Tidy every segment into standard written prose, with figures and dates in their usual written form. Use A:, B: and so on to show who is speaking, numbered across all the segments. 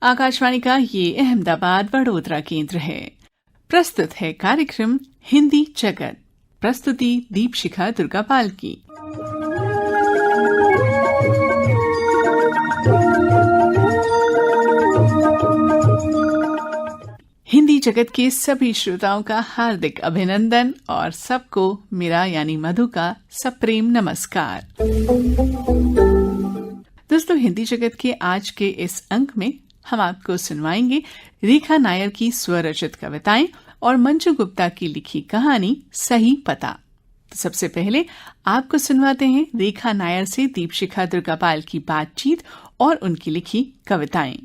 A: आकाशवाणी का ये अहमदाबाद वडोदरा केंद्र है। प्रस्तुत है कार्यक्रम हिंदी जगत। प्रस्तुति दीपशिखा दुर्गापाल की। हिंदी जगत के सभी श्रोताओं का हार्दिक अभिनंदन और सबको मेरा यानी मधु का सप्रेम नमस्कार। दोस्तों, हिंदी जगत के आज के इस अंक में हम आपको सुनवाएंगे रेखा नायर की स्वरचित कविताएं और मंजू गुप्ता की लिखी कहानी सही पता। तो सबसे पहले आपको सुनवाते हैं रेखा नायर से दीपशिखा दुर्गापाल की बातचीत और उनकी लिखी कविताएं।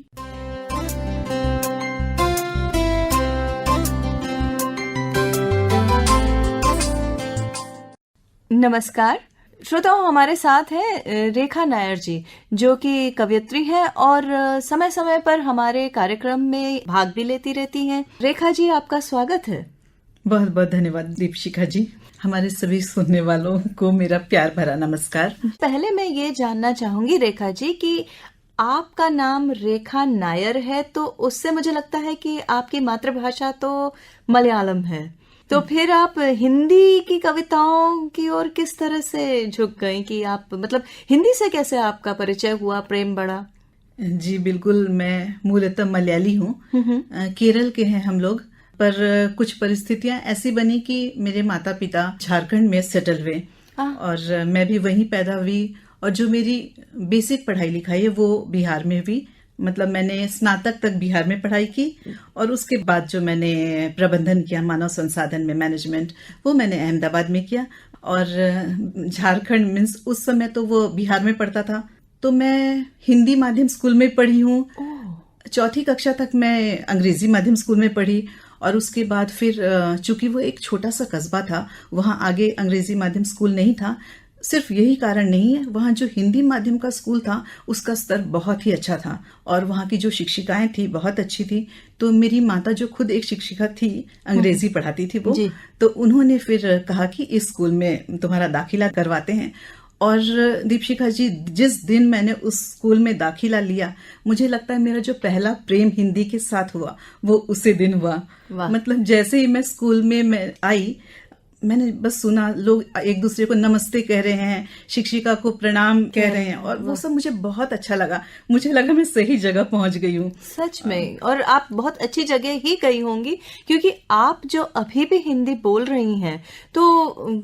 B: नमस्कार श्रोताओं, हमारे साथ है रेखा नायर जी, जो कि कवयित्री है और समय समय पर हमारे कार्यक्रम में भाग भी लेती रहती हैं। रेखा जी, आपका स्वागत है।
C: बहुत बहुत धन्यवाद दीपशिखा जी। हमारे सभी सुनने वालों को मेरा प्यार भरा नमस्कार।
B: पहले मैं ये जानना चाहूंगी रेखा जी कि आपका नाम रेखा नायर है, तो उससे मुझे लगता है कि आपकी मातृभाषा तो मलयालम है, तो फिर आप हिंदी की कविताओं की ओर किस तरह से झुक गई कि आप मतलब हिंदी से कैसे आपका परिचय हुआ, प्रेम बढ़ा?
C: जी बिल्कुल, मैं मूलतः मलयाली हूँ। केरल के हैं हम लोग, पर कुछ परिस्थितियां ऐसी बनी कि मेरे माता पिता झारखंड में सेटल हुए और मैं भी वहीं पैदा हुई, और जो मेरी बेसिक पढ़ाई लिखाई है वो बिहार में हुई। मतलब मैंने स्नातक तक बिहार में पढ़ाई की और उसके बाद जो मैंने प्रबंधन किया, मानव संसाधन में मैनेजमेंट, वो मैंने अहमदाबाद में किया। और झारखंड मीन्स उस समय तो वो बिहार में पढ़ता था, तो मैं हिंदी माध्यम स्कूल में पढ़ी हूँ। चौथी कक्षा तक मैं अंग्रेजी माध्यम स्कूल में पढ़ी और उसके बाद फिर चूंकि वो एक छोटा सा कस्बा था, वहाँ आगे अंग्रेजी माध्यम स्कूल नहीं था। सिर्फ यही कारण नहीं है, वहाँ जो हिंदी माध्यम का स्कूल था उसका स्तर बहुत ही अच्छा था और वहाँ की जो शिक्षिकाएं थी बहुत अच्छी थी। तो मेरी माता जो खुद एक शिक्षिका थी, अंग्रेजी पढ़ाती थी वो, तो उन्होंने फिर कहा कि इस स्कूल में तुम्हारा दाखिला करवाते हैं। और दीपशिखा जी, जिस दिन मैंने उस स्कूल में दाखिला लिया, मुझे लगता है मेरा जो पहला प्रेम हिंदी के साथ हुआ वो उसी दिन हुआ। मतलब जैसे ही मैं स्कूल में मैं आई, मैंने बस सुना लोग एक दूसरे को नमस्ते कह रहे हैं, शिक्षिका को प्रणाम कह रहे हैं, और वो सब मुझे बहुत अच्छा लगा। मुझे लगा मैं सही जगह पहुंच गई हूँ
B: सच में। और आप बहुत अच्छी जगह ही गई होंगी, क्योंकि आप जो अभी भी हिंदी बोल रही हैं तो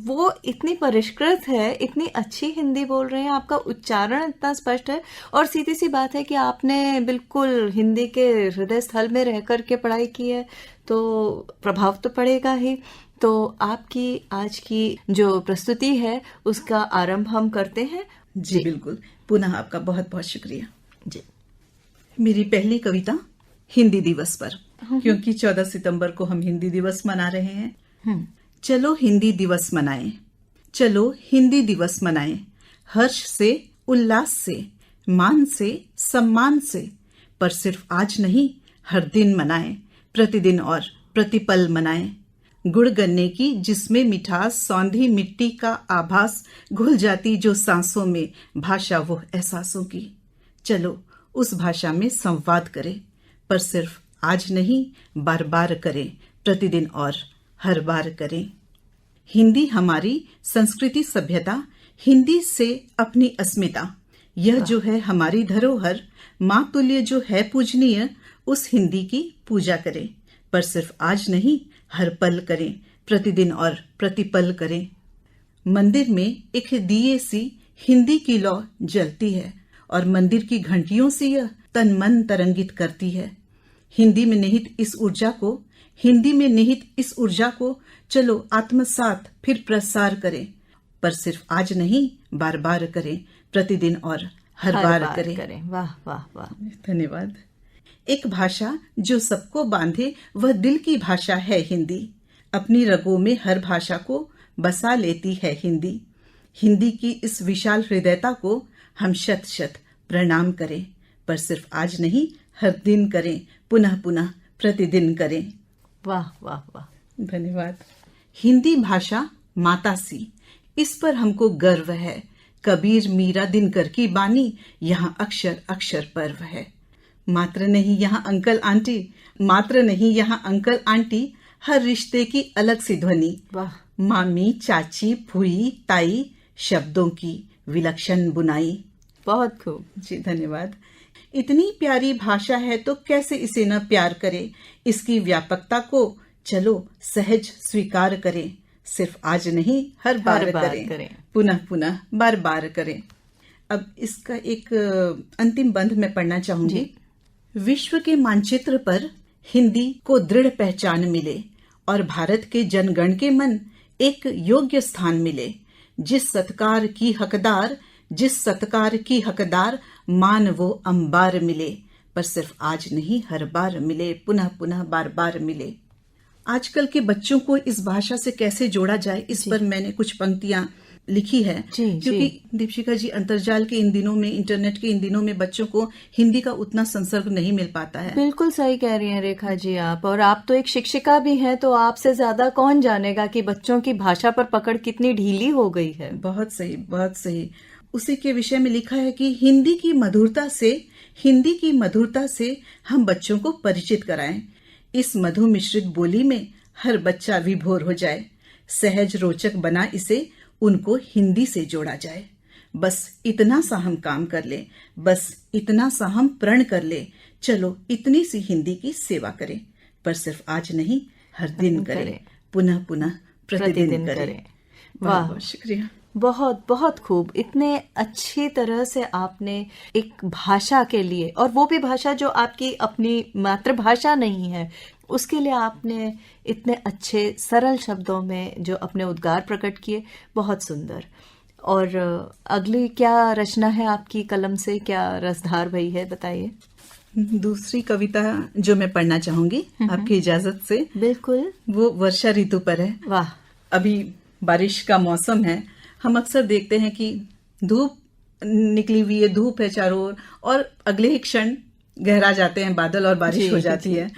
B: वो इतनी परिष्कृत है, इतनी अच्छी हिंदी बोल रही हैं, आपका उच्चारण इतना स्पष्ट है। और सीधी सी बात है कि आपने बिल्कुल हिंदी के हृदय स्थल में रह करके पढ़ाई की है, तो प्रभाव तो पड़ेगा ही। तो आपकी आज की जो प्रस्तुति है उसका आरंभ हम करते हैं।
C: जी बिल्कुल, पुनः आपका बहुत बहुत शुक्रिया
B: जी।
C: मेरी पहली कविता हिंदी दिवस पर, क्योंकि 14 सितंबर को हम हिंदी दिवस मना रहे हैं। चलो हिंदी दिवस मनाएं, चलो हिंदी दिवस मनाएं, हर्ष से, उल्लास से, मान से, सम्मान से, पर सिर्फ आज नहीं हर दिन मनाएं, प्रतिदिन और प्रतिपल मनाएं। गुड़ गन्ने की जिसमें मिठास, सौंधी मिट्टी का आभास, घुल जाती जो सांसों में, भाषा वो एहसासों की। चलो उस भाषा में संवाद करें, पर सिर्फ आज नहीं बार बार करें, प्रतिदिन और हर बार करें। हिंदी हमारी संस्कृति सभ्यता, हिंदी से अपनी अस्मिता, यह जो है हमारी धरोहर, माँ तुल्य जो है पूजनीय, उस हिंदी की पूजा करें, पर सिर्फ आज नहीं हर पल करें, प्रतिदिन और प्रतिपल करें। मंदिर में एक दिए सी हिंदी की लौ जलती है और मंदिर की घंटियों से यह तन मन तरंगित करती है। हिंदी में निहित इस ऊर्जा को, हिंदी में निहित इस ऊर्जा को चलो आत्मसात फिर प्रसार करें, पर सिर्फ आज नहीं बार बार करें, प्रतिदिन और हर बार करें।
B: वाह वाह वाह,
C: धन्यवाद। एक भाषा जो सबको बांधे वह दिल की भाषा है हिंदी, अपनी रगों में हर भाषा को बसा लेती है हिंदी। हिंदी की इस विशाल हृदयता को हम शत शत प्रणाम करें, पर सिर्फ आज नहीं हर दिन करें, पुनः पुनः प्रतिदिन करें।
B: वाह वाह वाह,
C: धन्यवाद। हिंदी भाषा माता सी, इस पर हमको गर्व है। कबीर मीरा दिनकर की बानी, यहाँ अक्षर अक्षर पर्व है। मात्र नहीं यहाँ अंकल आंटी, मात्र नहीं यहाँ अंकल आंटी, हर रिश्ते की अलग सी ध्वनि।
B: वाह,
C: मामी, चाची, फूई, ताई, शब्दों की विलक्षण बुनाई।
B: बहुत खूब।
C: जी धन्यवाद। इतनी प्यारी भाषा है तो कैसे इसे न प्यार करे, इसकी व्यापकता को चलो सहज स्वीकार करें, सिर्फ आज नहीं हर बार करें, पुनः पुनः बार बार करें। अब इसका एक अंतिम बंध मैं पढ़ना चाहूंगी। विश्व के मानचित्र पर हिंदी को दृढ़ पहचान मिले और भारत के जनगण के मन एक योग्य स्थान मिले। जिस सत्कार की हकदार मान वो अंबार मिले, पर सिर्फ आज नहीं हर बार मिले, पुनः पुनः बार बार मिले। आजकल के बच्चों को इस भाषा से कैसे जोड़ा जाए, इस पर मैंने कुछ पंक्तियां लिखी है, क्योंकि दीपशिखा जी अंतर्जाल के इन दिनों में, इंटरनेट के इन दिनों में बच्चों को हिंदी का उतना संसर्ग नहीं मिल पाता है।
B: बिल्कुल सही कह रही हैं रेखा जी आप, और आप तो एक शिक्षिका भी हैं, तो आपसे ज्यादा कौन जानेगा कि बच्चों की भाषा पर पकड़ कितनी ढीली हो गई है।
C: बहुत सही, बहुत सही। उसी के विषय में लिखा है कि हिंदी की मधुरता से हम बच्चों को परिचित कराएं। इस मधु मिश्रित बोली में हर बच्चा विभोर हो जाए, सहज रोचक बना इसे उनको हिंदी से जोड़ा जाए। बस इतना सा हम काम कर ले, बस इतना सा हम प्रण कर ले, चलो इतनी सी हिंदी की सेवा करें, पर सिर्फ आज नहीं हर दिन करें, पुनः पुनः प्रतिदिन करें।
B: वाह,
C: शुक्रिया।
B: बहुत बहुत खूब। इतने अच्छी तरह से आपने एक भाषा के लिए, और वो भी भाषा जो आपकी अपनी मातृभाषा नहीं है, उसके लिए आपने इतने अच्छे सरल शब्दों में जो अपने उद्गार प्रकट किए, बहुत सुंदर। और अगली क्या रचना है आपकी कलम से, क्या रसधार भई है, बताइए।
C: दूसरी कविता जो मैं पढ़ना चाहूंगी आपकी इजाजत से।
B: बिल्कुल।
C: वो वर्षा ऋतु पर है।
B: वाह।
C: अभी बारिश का मौसम है, हम अक्सर देखते हैं कि धूप निकली हुई है, धूप है चारों ओर, और अगले ही क्षण गहरा जाते हैं बादल और बारिश हो जाती है।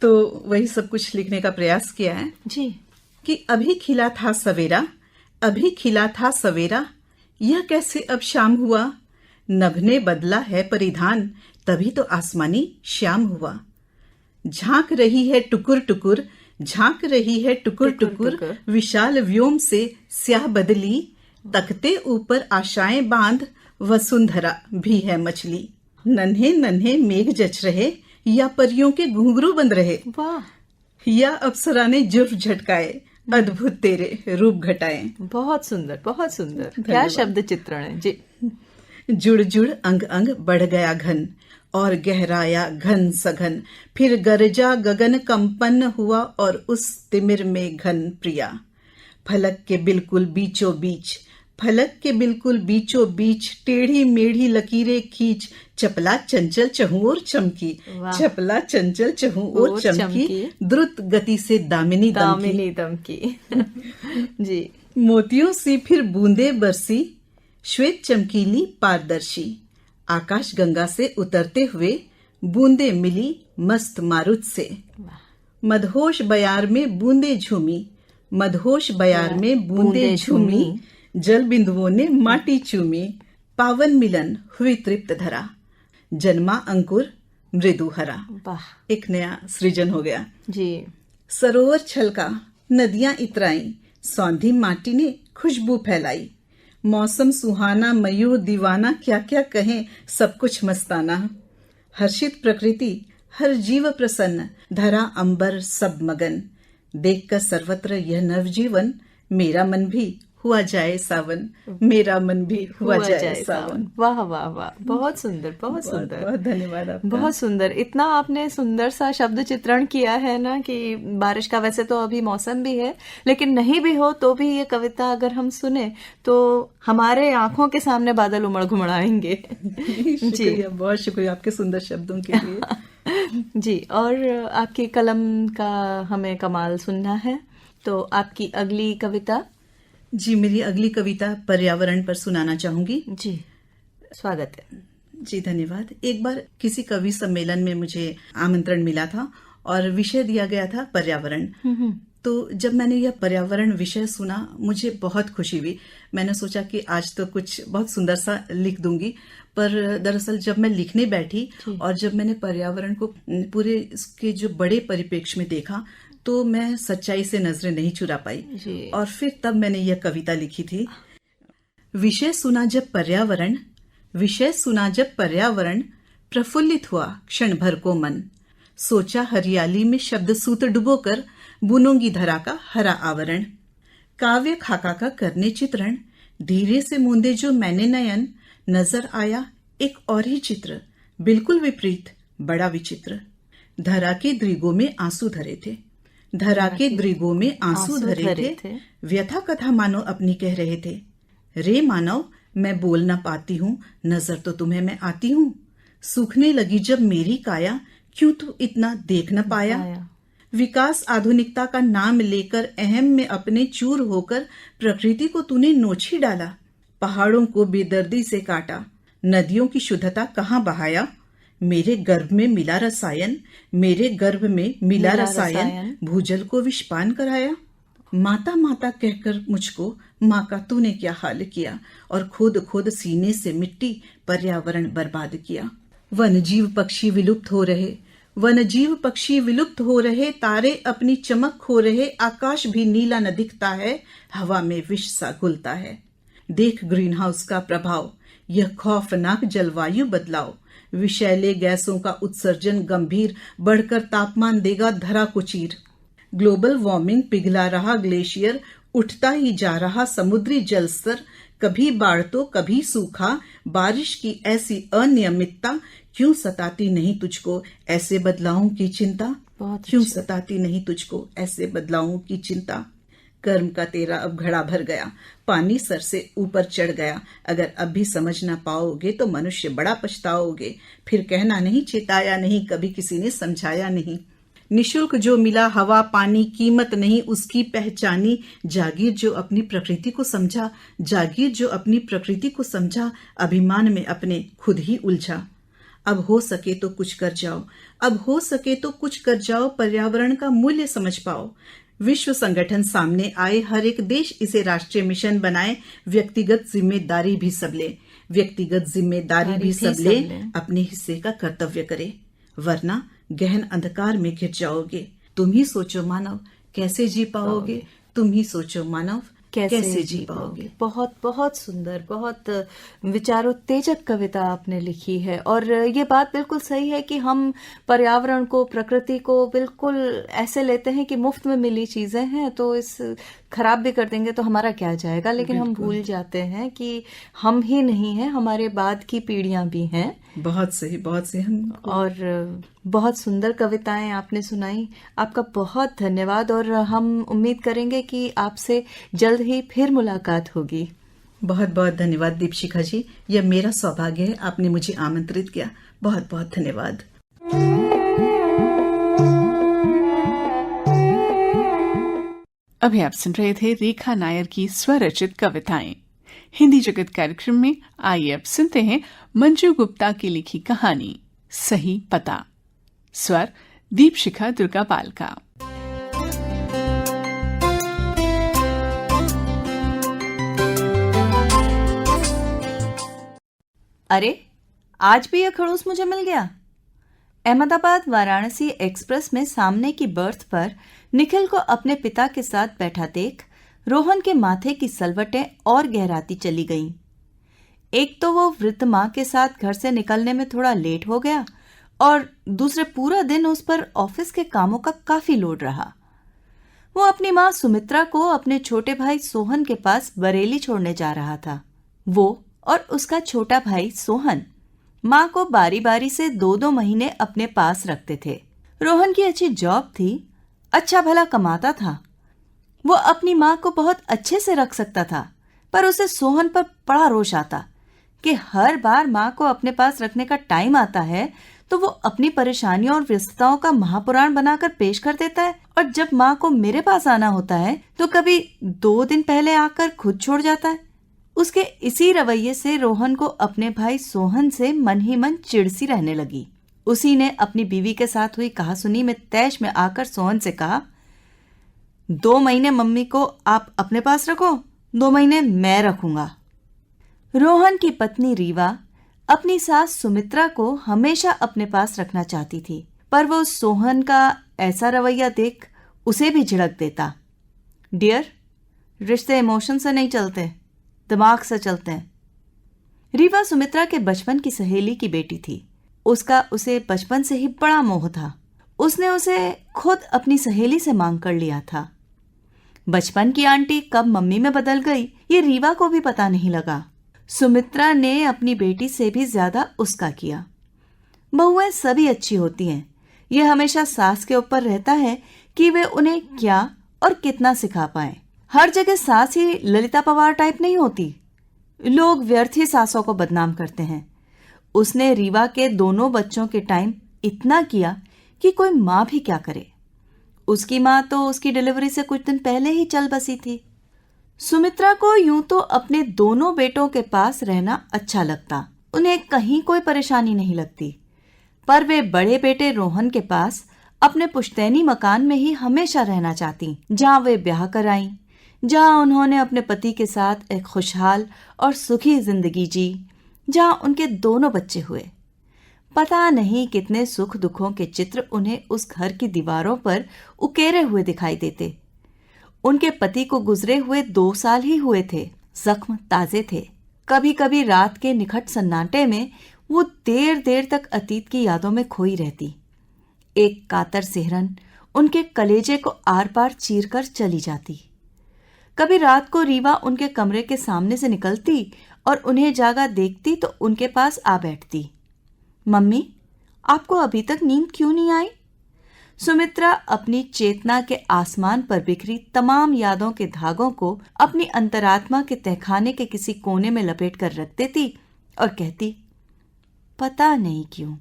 C: तो वही सब कुछ लिखने का प्रयास किया है
B: जी,
C: कि अभी खिला था सवेरा, यह कैसे अब शाम हुआ, नभने बदला है परिधान, तभी तो आसमानी श्याम हुआ। झांक रही है टुकुर टुकुर, विशाल व्योम से स्याह बदली, तकते ऊपर आशाएं बांध, वसुंधरा भी है मछली। नन्हे नन्हे मेघ जच रहे, या परियों के घुंघरू बंद रहे,
B: वाह,
C: या अप्सरा ने जुर्फ झटकाए, अद्भुत तेरे रूप घटाए।
B: बहुत सुंदर, बहुत सुंदर। क्या शब्द चित्रण है जी।
C: जुड़ जुड़ अंग अंग बढ़ गया घन, और गहराया घन सघन, फिर गरजा गगन कंपन हुआ, और उस तिमिर में घन प्रिया। फलक के बिल्कुल बीचों बीच, टेढ़ी मेढ़ी लकीरें खींच, चपला चंचल चहु और चमकी, द्रुत गति से दामिनी दमकी।
B: जी।
C: मोतियों सी फिर बूंदे बरसी, श्वेत चमकीली पारदर्शी, आकाश गंगा से उतरते हुए बूंदे मिली मस्त मारुत से। मदहोश बयार में बूंदे झूमी, जल बिंदुओं ने माटी चूमी, पावन मिलन हुई तृप्त धरा, जन्मा अंकुर मृदु हरा। एक नया सृजन हो गया
B: जी।
C: सरोवर छलका, नदियां इतराई, सौंधी माटी ने खुशबू फैलाई, मौसम सुहाना, मयूर दीवाना, क्या क्या कहें, सब कुछ मस्ताना। हर्षित प्रकृति, हर जीव प्रसन्न, धरा अंबर सब मगन, देखकर सर्वत्र यह नवजीवन, मेरा मन भी हुआ जाए सावन।
B: वाह वाह वाह, बहुत सुंदर, बहुत सुंदर।
C: बहुत धन्यवाद आपका।
B: बहुत सुंदर। इतना आपने सुंदर सा शब्द चित्रण किया है ना, कि बारिश का वैसे तो अभी मौसम भी है, लेकिन नहीं भी हो तो भी ये कविता अगर हम सुने तो हमारे आंखों के सामने बादल उमड़ घुमड़ आएंगे।
C: शुक्रिया, बहुत शुक्रिया आपके सुंदर शब्दों के लिए।
B: जी। और आपकी कलम का हमें कमाल सुनना है, तो आपकी अगली कविता।
C: जी, मेरी अगली कविता पर्यावरण पर सुनाना चाहूंगी।
B: जी, स्वागत है।
C: जी धन्यवाद। एक बार किसी कवि सम्मेलन में मुझे आमंत्रण मिला था और विषय दिया गया था पर्यावरण। तो जब मैंने यह पर्यावरण विषय सुना मुझे बहुत खुशी हुई। मैंने सोचा कि आज तो कुछ बहुत सुंदर सा लिख दूंगी, पर दरअसल जब मैं लिखने बैठी और जब मैंने पर्यावरण को पूरे इसके जो बड़े परिप्रेक्ष्य में देखा तो मैं सच्चाई से नजरें नहीं चुरा पाई और फिर तब मैंने यह कविता लिखी थी। विषय सुना जब पर्यावरण, प्रफुल्लित हुआ क्षण भर को मन। सोचा हरियाली में शब्द सूत्र डुबोकर बुनूंगी धरा का हरा आवरण। काव्य खाका का करने चित्रण, धीरे से मूंदे जो मैंने नयन, नजर आया एक और ही चित्र, बिल्कुल विपरीत, बड़ा विचित्र। धरा के दृगों में आंसू धरे थे, व्यथा कथा मानो अपनी कह रहे थे। रे मानव मैं बोल न पाती हूँ, नजर तो तुम्हें मैं आती हूँ। सूखने लगी जब मेरी काया, क्यों तू इतना देख न पाया। विकास आधुनिकता का नाम लेकर अहम में अपने चूर होकर प्रकृति को तूने नोच ही डाला। पहाड़ों को बेदर्दी से काटा, नदियों की शुद्धता कहाँ बहाया। मेरे गर्भ में मिला रसायन, भूजल को विषपान कराया। माता माता कहकर मुझको माँ का तूने क्या हाल किया, और खोद खोद सीने से मिट्टी पर्यावरण बर्बाद किया। वनजीव पक्षी विलुप्त हो रहे, तारे अपनी चमक खो रहे, आकाश भी नीला न दिखता है, हवा में विष सा घुलता है। देख ग्रीन हाउस का प्रभाव, यह खौफनाक जलवायु बदलाव। विषैले गैसों का उत्सर्जन गंभीर, बढ़कर तापमान देगा धरा को चीर। ग्लोबल वार्मिंग, पिघला रहा ग्लेशियर, उठता ही जा रहा समुद्री जल स्तर। कभी बाढ़ तो कभी सूखा, बारिश की ऐसी अनियमितता, क्यों सताती नहीं तुझको ऐसे बदलावों की चिंता। कर्म का तेरा अब घड़ा भर गया, पानी सर से ऊपर चढ़ गया। अगर अब भी समझ ना पाओगे तो मनुष्य बड़ा पछताओगे। फिर कहना नहीं चेताया नहीं, कभी किसी ने समझाया नहीं। निशुल्क जो मिला हवा पानी, कीमत नहीं उसकी पहचानी। जागीर जो अपनी प्रकृति को समझा, अभिमान में अपने खुद ही उलझा। अब हो सके तो कुछ कर जाओ, पर्यावरण का मूल्य समझ पाओ। विश्व संगठन सामने आए, हर एक देश इसे राष्ट्रीय मिशन बनाए। व्यक्तिगत जिम्मेदारी भी सब ले, अपने हिस्से का कर्तव्य करे, वरना गहन अंधकार में घिर जाओगे। तुम ही सोचो मानव कैसे जी पाओगे, कैसे जी पाओगे।
B: बहुत बहुत सुंदर, बहुत विचारोत्तेजक कविता आपने लिखी है। और ये बात बिल्कुल सही है कि हम पर्यावरण को, प्रकृति को बिल्कुल ऐसे लेते हैं कि मुफ्त में मिली चीजें हैं तो इस खराब भी कर देंगे तो हमारा क्या जाएगा। लेकिन हम भूल जाते हैं कि हम ही नहीं हैं, हमारे बाद की पीढ़ियां भी हैं।
C: बहुत सही हम।
B: और बहुत सुंदर कविताएं आपने सुनाई, आपका बहुत धन्यवाद। और हम उम्मीद करेंगे कि आपसे जल्द ही फिर मुलाकात होगी।
C: बहुत बहुत धन्यवाद दीपशिखा जी, यह मेरा सौभाग्य है, आपने मुझे आमंत्रित किया। बहुत बहुत धन्यवाद।
A: अभी आप सुन रहे थे रेखा नायर की स्वरचित कविताएं। हिंदी जगत कार्यक्रम में आइए अब सुनते हैं मंजू गुप्ता की लिखी कहानी सही पता। स्वर दीपशिखा दुर्गापाल का।
B: अरे, आज भी यह खड़ूस मुझे मिल गया। अहमदाबाद वाराणसी एक्सप्रेस में सामने की बर्थ पर निखिल को अपने पिता के साथ बैठा देख रोहन के माथे की सलवटें और गहराती चली गईं। एक तो वो वृद्ध माँ के साथ घर से निकलने में थोड़ा लेट हो गया और दूसरे पूरा दिन उस पर ऑफिस के कामों का काफी लोड रहा। वो अपनी माँ सुमित्रा को अपने छोटे भाई सोहन के पास बरेली छोड़ने जा रहा था। वो और उसका छोटा भाई सोहन माँ को बारी बारी से 2-2 महीने अपने पास रखते थे। रोहन की अच्छी जॉब थी, अच्छा भला कमाता था। वो अपनी माँ को बहुत अच्छे से रख सकता था, पर उसे सोहन पर बड़ा रोष आता कि हर बार माँ को अपने पास रखने का टाइम आता है तो वो अपनी परेशानियों और व्यस्तताओं का महापुराण बनाकर पेश कर देता है, और जब माँ को मेरे पास आना होता है तो कभी 2 दिन पहले आकर खुद छोड़ जाता है। उसके इसी रवैये से रोहन को अपने भाई सोहन से मन ही मन चिढ़ सी रहने लगी। उसी ने अपनी बीवी के साथ हुई कहासुनी में तैश में आकर सोहन से कहा, 2 महीने मम्मी को आप अपने पास रखो, 2 महीने मैं रखूंगा। रोहन की पत्नी रीवा अपनी सास सुमित्रा को हमेशा अपने पास रखना चाहती थी, पर वो सोहन का ऐसा रवैया देख उसे भी झिड़क देता। डियर, रिश्ते इमोशन से नहीं चलते, दिमाग से चलते हैं। रीवा सुमित्रा के बचपन की सहेली की बेटी थी। उसका उसे बचपन से ही बड़ा मोह था। उसने उसे खुद अपनी सहेली से मांग कर लिया था। बचपन की आंटी कब मम्मी में बदल गई, ये रीवा को भी पता नहीं लगा। सुमित्रा ने अपनी बेटी से भी ज्यादा उसका किया। बहुएं सभी अच्छी होती हैं, ये हमेशा सास के ऊपर रहता है कि वे उन्हें क्या और कितना सिखा पाए। हर जगह सास ही ललिता पवार टाइप नहीं होती। लोग व्यर्थ ही सासों को बदनाम करते हैं। उसने रीवा के दोनों बच्चों के टाइम इतना किया कि कोई माँ भी क्या करे। उसकी माँ तो उसकी डिलीवरी से कुछ दिन पहले ही चल बसी थी। सुमित्रा को यूं तो अपने दोनों बेटों के पास रहना अच्छा लगता, उन्हें कहीं कोई परेशानी नहीं लगती, पर वे बड़े बेटे रोहन के पास अपने पुश्तैनी मकान में ही हमेशा रहना चाहती, जहां वे ब्याह कराईं, जहां उन्होंने अपने पति के साथ एक खुशहाल और सुखी जिंदगी जी, जहां उनके दोनों बच्चे हुए। पता नहीं कितने सुख दुखों के चित्र उन्हें उस घर की दीवारों पर उकेरे हुए दिखाई देते। उनके पति को गुजरे हुए 2 साल ही हुए थे, जख्म ताजे थे। कभी कभी रात के निखट सन्नाटे में वो देर देर तक अतीत की यादों में खोई रहती। एक कातर सिहरन उनके कलेजे को आर पार चीर कर चली जाती। कभी रात को रीवा उनके कमरे के सामने से निकलती और उन्हें जागा देखती तो उनके पास आ बैठती। मम्मी, आपको अभी तक नींद क्यों नहीं आई? सुमित्रा अपनी चेतना के आसमान पर बिखरी तमाम यादों के धागों को अपनी अंतरात्मा के तहखाने के किसी कोने में लपेट कर रख देती और कहती, पता नहीं क्यों।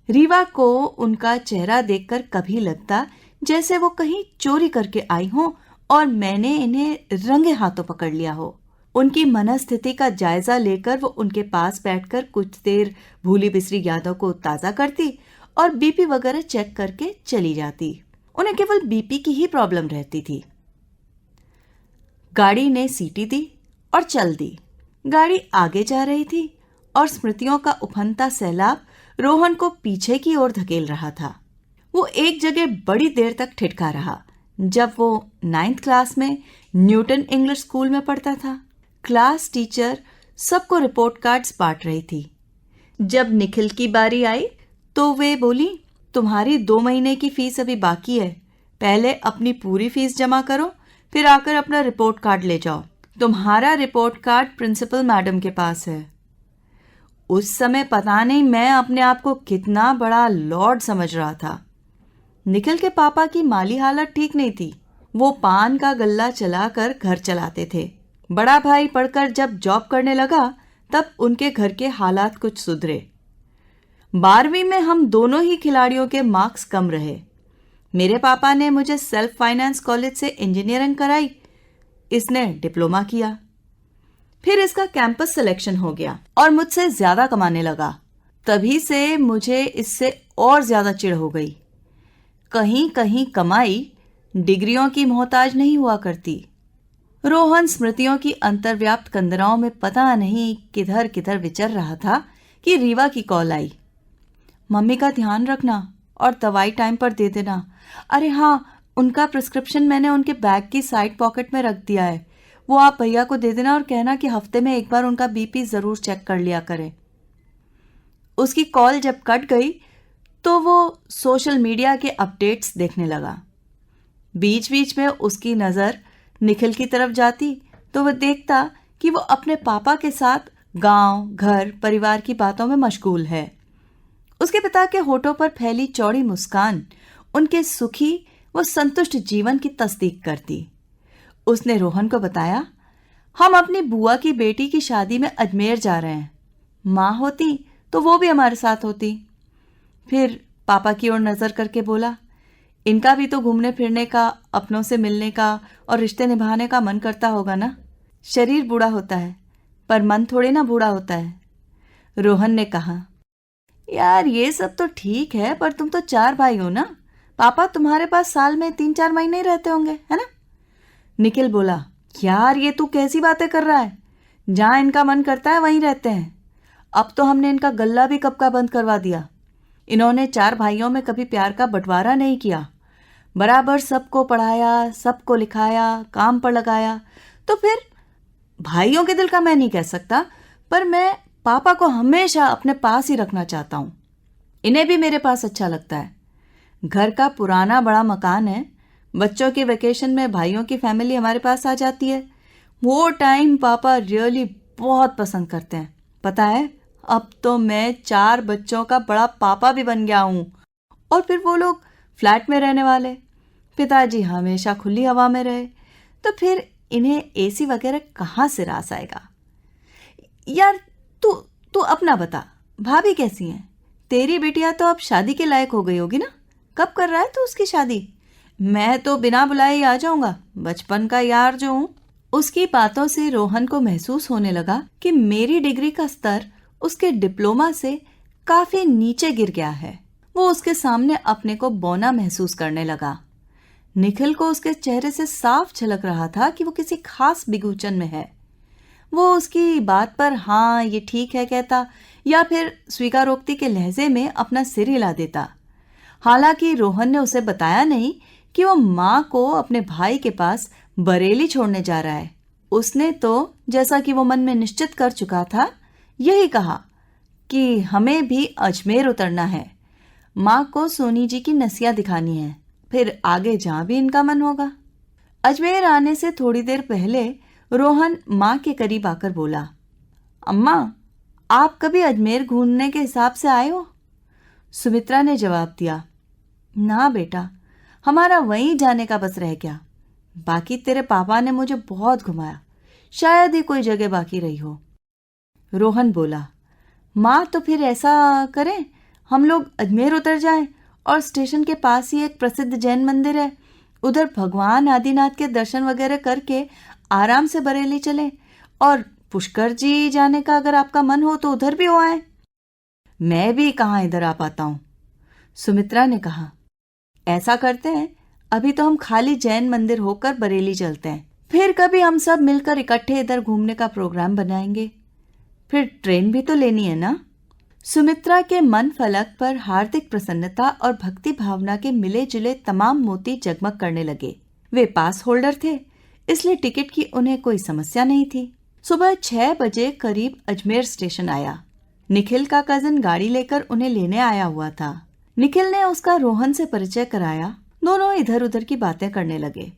B: रीवा को उनका चेहरा देखकर कभी लगता जैसे वो कहीं चोरी करके आई हो और मैंने इन्हें रंगे हाथों पकड़ लिया हो। उनकी मनस्थिति का जायजा लेकर वो उनके पास बैठकर कुछ देर भूली बिसरी यादों को ताजा करती और बीपी वगैरह चेक करके चली जाती। उन्हें केवल बीपी की ही प्रॉब्लम रहती थी। गाड़ी ने सीटी दी और चल दी। गाड़ी आगे जा रही थी और स्मृतियों का उफनता सैलाब रोहन को पीछे की ओर धकेल रहा था। वो एक जगह बड़ी देर तक ठिठका रहा। जब वो 9th क्लास में न्यूटन इंग्लिश स्कूल में पढ़ता था, क्लास टीचर सबको रिपोर्ट कार्ड्स बांट रही थी। जब निखिल की बारी आई तो वे बोली, तुम्हारी 2 महीने की फीस अभी बाकी है, पहले अपनी पूरी फीस जमा करो, फिर आकर अपना रिपोर्ट कार्ड ले जाओ। तुम्हारा रिपोर्ट कार्ड प्रिंसिपल मैडम के पास है। उस समय पता नहीं मैं अपने आप को कितना बड़ा लॉर्ड समझ रहा था। निखिल के पापा की माली हालत ठीक नहीं थी। वो पान का गल्ला चलाकर घर चलाते थे। बड़ा भाई पढ़कर जब जॉब करने लगा तब उनके घर के हालात कुछ सुधरे। 12वीं में हम दोनों ही खिलाड़ियों के मार्क्स कम रहे। मेरे पापा ने मुझे सेल्फ फाइनेंस कॉलेज से इंजीनियरिंग कराई, इसने डिप्लोमा किया। फिर इसका कैंपस सिलेक्शन हो गया और मुझसे ज्यादा कमाने लगा। तभी से मुझे इससे और ज्यादा चिढ़ हो गई। कहीं कहीं कमाई डिग्रियों की मोहताज नहीं हुआ करती। रोहन स्मृतियों की अंतर्व्याप्त कंदराओं में पता नहीं किधर किधर विचर रहा था कि रीवा की कॉल आई। मम्मी का ध्यान रखना और दवाई टाइम पर दे देना। अरे हाँ, उनका प्रिस्क्रिप्शन मैंने उनके बैग की साइड पॉकेट में रख दिया है, वो आप भैया को दे देना और कहना कि हफ्ते में एक बार उनका बीपी जरूर चेक कर लिया करें। उसकी कॉल जब कट गई तो वो सोशल मीडिया के अपडेट्स देखने लगा। बीच बीच में उसकी नज़र निखिल की तरफ जाती तो वह देखता कि वो अपने पापा के साथ गांव, घर, परिवार की बातों में मशगूल है। उसके पिता के होठों पर फैली चौड़ी मुस्कान उनके सुखी व संतुष्ट जीवन की तस्दीक करती। उसने रोहन को बताया, हम अपनी बुआ की बेटी की शादी में अजमेर जा रहे हैं। माँ होती तो वो भी हमारे साथ होती। फिर पापा की ओर नजर करके बोला, इनका भी तो घूमने फिरने का, अपनों से मिलने का और रिश्ते निभाने का मन करता होगा ना। शरीर बूढ़ा होता है पर मन थोड़े ना बूढ़ा होता है। रोहन ने कहा, यार ये सब तो ठीक है पर तुम तो 4 भाई हो ना, पापा तुम्हारे पास साल में 3-4 महीने ही रहते होंगे, है ना? निखिल बोला, यार ये तू कैसी बातें कर रहा है? जहां इनका मन करता है वहीं रहते हैं। अब तो हमने इनका गल्ला भी कब का बंद करवा दिया। इन्होंने 4 भाइयों में कभी प्यार का बंटवारा नहीं किया, बराबर सबको पढ़ाया, सबको लिखाया, काम पर लगाया। तो फिर भाइयों के दिल का मैं नहीं कह सकता, पर मैं पापा को हमेशा अपने पास ही रखना चाहता हूं। इन्हें भी मेरे पास अच्छा लगता है। घर का पुराना बड़ा मकान है, बच्चों के वेकेशन में भाइयों की फैमिली हमारे पास आ जाती है। वो टाइम पापा रियली बहुत पसंद करते हैं। पता है, अब तो मैं 4 बच्चों का बड़ा पापा भी बन गया हूं। और फिर वो लोग फ्लैट में रहने वाले, पिताजी हमेशा खुली हवा में रहे, तो फिर इन्हें एसी वगैरह कहाँ से रास आएगा। यार तू अपना बता, भाभी कैसी हैं? तेरी बिटिया तो अब शादी के लायक हो गई होगी ना? कब कर रहा है तू उसकी शादी? मैं तो बिना बुलाए ही आ जाऊंगा, बचपन का यार जो हूं। उसकी बातों से रोहन को महसूस होने लगा कि मेरी डिग्री का स्तर उसके डिप्लोमा से काफी नीचे गिर गया है। वो उसके सामने अपने को बौना महसूस करने लगा। निखिल को उसके चेहरे से साफ झलक रहा था कि वो किसी खास बिगुचन में है। वो उसकी बात पर हाँ ये ठीक है कहता या फिर स्वीकारोक्ति के लहजे में अपना सिर हिला देता। हालांकि रोहन ने उसे बताया नहीं कि वो माँ को अपने भाई के पास बरेली छोड़ने जा रहा है। उसने तो, जैसा कि वो मन में निश्चित कर चुका था, यही कहा कि हमें भी अजमेर उतरना है, माँ को सोनी जी की नसिया दिखानी है, फिर आगे जहां भी इनका मन होगा। अजमेर आने से थोड़ी देर पहले रोहन माँ के करीब आकर बोला, अम्मा आप कभी अजमेर घूमने के हिसाब से आए हो? सुमित्रा ने जवाब दिया, ना बेटा, हमारा वहीं जाने का बस रह गया। बाकी तेरे पापा ने मुझे बहुत घुमाया, शायद ही कोई जगह बाकी रही हो। रोहन बोला, माँ तो फिर ऐसा करें, हम लोग अजमेर उतर जाएं और स्टेशन के पास ही एक प्रसिद्ध जैन मंदिर है, उधर भगवान आदिनाथ के दर्शन वगैरह करके आराम से बरेली चलें, और पुष्कर जी जाने का अगर आपका मन हो तो उधर भी हो आए। मैं भी कहाँ इधर आ पाता हूँ। सुमित्रा ने कहा, ऐसा करते हैं, अभी तो हम खाली जैन मंदिर होकर बरेली चलते हैं, फिर कभी हम सब मिलकर इकट्ठे इधर घूमने का प्रोग्राम बनाएंगे। फिर ट्रेन भी तो लेनी है ना। सुमित्रा के मन फलक पर हार्दिक प्रसन्नता और भक्ति भावना के मिले जुले तमाम मोती जगमग करने लगे। वे पास होल्डर थे, इसलिए टिकट की उन्हें कोई समस्या नहीं थी। सुबह 6 बजे करीब अजमेर स्टेशन आया। निखिल का कजिन गाड़ी लेकर उन्हें लेने आया हुआ था। निखिल ने उसका रोहन से परिचय कराया। दोनों इधर उधर की बातें करने लगे।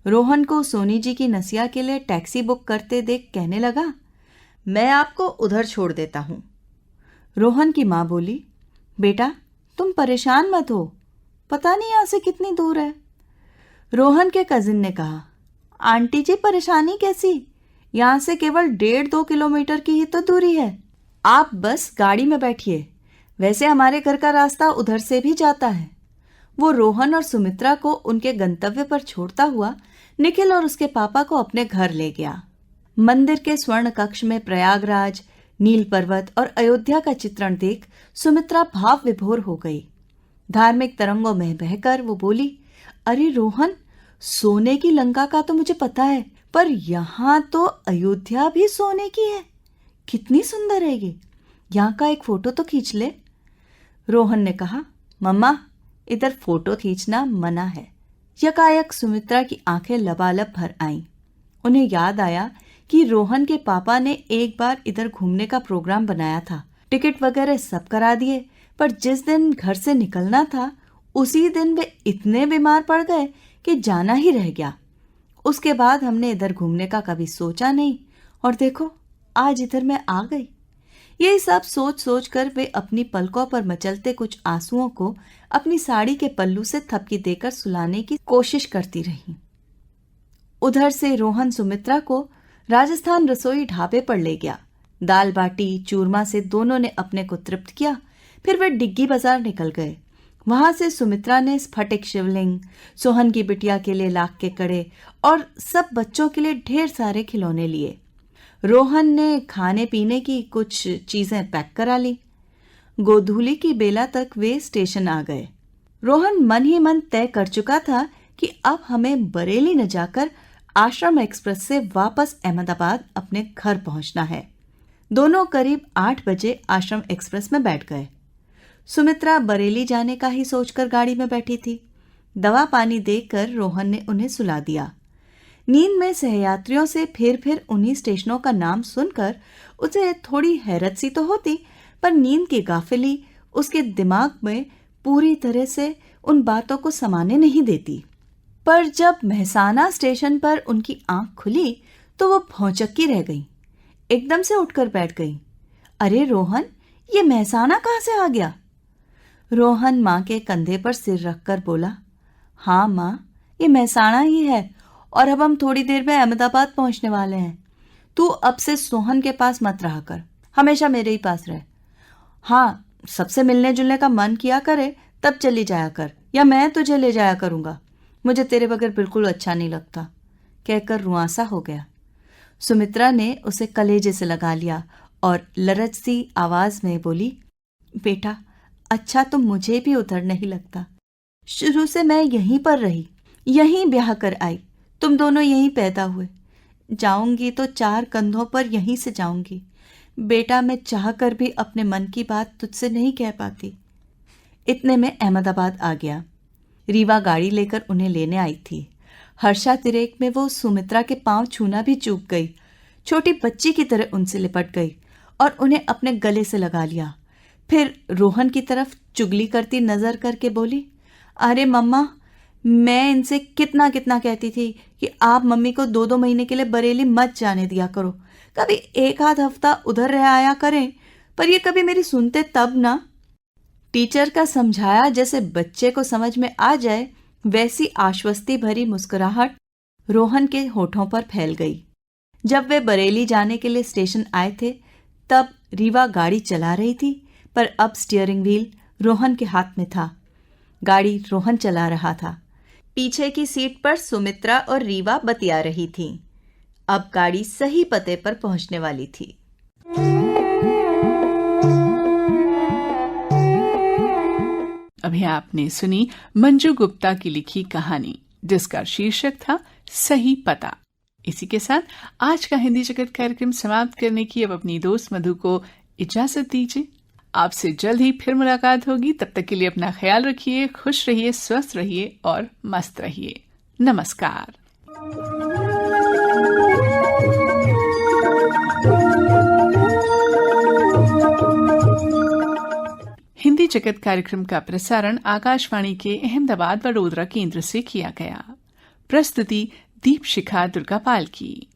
B: रोहन को सोनी जी की नसिया के लिए टैक्सी बुक करते देख कहने लगा, मैं आपको उधर छोड़ देता हूं। रोहन की माँ बोली, बेटा तुम परेशान मत हो, पता नहीं यहां से कितनी दूर है। रोहन के कजिन ने कहा, आंटी जी परेशानी कैसी, यहां से केवल 1.5-2 किलोमीटर की ही तो दूरी है, आप बस गाड़ी में बैठिए, वैसे हमारे घर का रास्ता उधर से भी जाता है। वो रोहन और सुमित्रा को उनके गंतव्य पर छोड़ता हुआ निखिल और उसके पापा को अपने घर ले गया। मंदिर के स्वर्ण कक्ष में प्रयागराज, नील पर्वत और अयोध्या का चित्रण देख सुमित्रा भाव विभोर हो गई। धार्मिक तरंगों में बहकर वो बोली, अरे रोहन, सोने की लंका का तो मुझे पता है, पर यहाँ तो अयोध्या भी सोने की है, कितनी सुंदर है ये, यहाँ का एक फोटो तो खींच ले। रोहन ने कहा, मम्मा इधर फोटो खींचना मना है। यकायक सुमित्रा की आंखें लबालब भर आईं। उन्हें याद आया कि रोहन के पापा ने एक बार इधर घूमने का प्रोग्राम बनाया था, टिकट वगैरह सब करा दिए, पर जिस दिन घर से निकलना था उसी दिन वे इतने बीमार पड़ गए कि जाना ही रह गया। उसके बाद हमने इधर घूमने का कभी सोचा नहीं, और देखो आज इधर मैं आ गई। यही सब सोच सोच कर वे अपनी पलकों पर मचलते कुछ आंसुओं को अपनी साड़ी के पल्लू से थपकी देकर सुलाने की कोशिश करती रही। उधर से रोहन सुमित्रा को राजस्थान रसोई ढाबे पर ले गया। दाल बाटी चूरमा से दोनों ने अपने को तृप्त किया। फिर वे डिग्गी बाजार निकल गए। वहां से सुमित्रा ने स्फटिक शिवलिंग, सोहन की बिटिया के लिए लाख के कड़े और सब बच्चों के लिए ढेर सारे खिलौने लिए। रोहन ने खाने पीने की कुछ चीजें पैक करा ली। गोधूली की बेला तक वे स्टेशन आ गए। रोहन मन ही मन तय कर चुका था कि अब हमें बरेली न जाकर आश्रम एक्सप्रेस से वापस अहमदाबाद अपने घर पहुंचना है। दोनों करीब 8 बजे आश्रम एक्सप्रेस में बैठ गए। सुमित्रा बरेली जाने का ही सोचकर गाड़ी में बैठी थी। दवा पानी देकर रोहन ने उन्हें सुला दिया। नींद में सहयात्रियों से फिर उन्हीं स्टेशनों का नाम सुनकर उसे थोड़ी हैरत सी तो होती, पर नींद की गाफिली उसके दिमाग में पूरी तरह से उन बातों को समाने नहीं देती। पर जब महसाना स्टेशन पर उनकी आंख खुली तो वो भौचक्की रह गई। एकदम से उठकर बैठ गई। अरे रोहन, ये महसाना कहाँ से आ गया? रोहन माँ के कंधे पर सिर रखकर बोला, हाँ माँ, ये महसाना ही है और अब हम थोड़ी देर में अहमदाबाद पहुंचने वाले हैं। तू अब से सोहन के पास मत रहा कर, हमेशा मेरे ही पास रह। हाँ, सबसे मिलने जुलने का मन किया करे तब चली जाया कर, या मैं तुझे ले जाया करूंगा। मुझे तेरे बगैर बिल्कुल अच्छा नहीं लगता, कहकर रुआंसा हो गया। सुमित्रा ने उसे कलेजे से लगा लिया और लरज सी आवाज में बोली, बेटा, अच्छा तो मुझे भी उधर नहीं लगता। शुरू से मैं यहीं पर रही, यहीं ब्याह कर आई, तुम दोनों यहीं पैदा हुए। जाऊंगी तो 4 कंधों पर यहीं से जाऊंगी। बेटा, मैं चाह कर भी अपने मन की बात तुझसे नहीं कह पाती। इतने में अहमदाबाद आ गया। रीवा गाड़ी लेकर उन्हें लेने आई थी। हर्षा तिरेक में वो सुमित्रा के पांव छूना भी चूक गई। छोटी बच्ची की तरह उनसे लिपट गई और उन्हें अपने गले से लगा लिया। फिर रोहन की तरफ चुगली करती नजर करके बोली, अरे मम्मा, मैं इनसे कितना कितना कहती थी कि आप मम्मी को 2-2 महीने के लिए बरेली मत जाने दिया करो, कभी 1-आध हफ्ता उधर रह आया करें, पर ये कभी मेरी सुनते तब ना। टीचर का समझाया जैसे बच्चे को समझ में आ जाए, वैसी आश्वस्ति भरी मुस्कुराहट रोहन के होठों पर फैल गई। जब वे बरेली जाने के लिए स्टेशन आए थे तब रीवा गाड़ी चला रही थी, पर अब स्टीयरिंग व्हील रोहन के हाथ में था। गाड़ी रोहन चला रहा था। पीछे की सीट पर सुमित्रा और रीवा बतिया रही थीं। अब गाड़ी सही पते पर पहुंचने वाली थी।
A: अभी आपने सुनी मंजू गुप्ता की लिखी कहानी, जिसका शीर्षक था सही पता। इसी के साथ आज का हिंदी जगत कार्यक्रम समाप्त करने की अब अपनी दोस्त मधु को इजाजत दीजिए। आपसे जल्द ही फिर मुलाकात होगी। तब तक के लिए अपना ख्याल रखिए, खुश रहिए, स्वस्थ रहिए और मस्त रहिए। नमस्कार। हिंदी जगत कार्यक्रम का प्रसारण आकाशवाणी के अहमदाबाद वडोदरा केंद्र से किया गया। प्रस्तुति दीपशिखा दुर्गापाल की।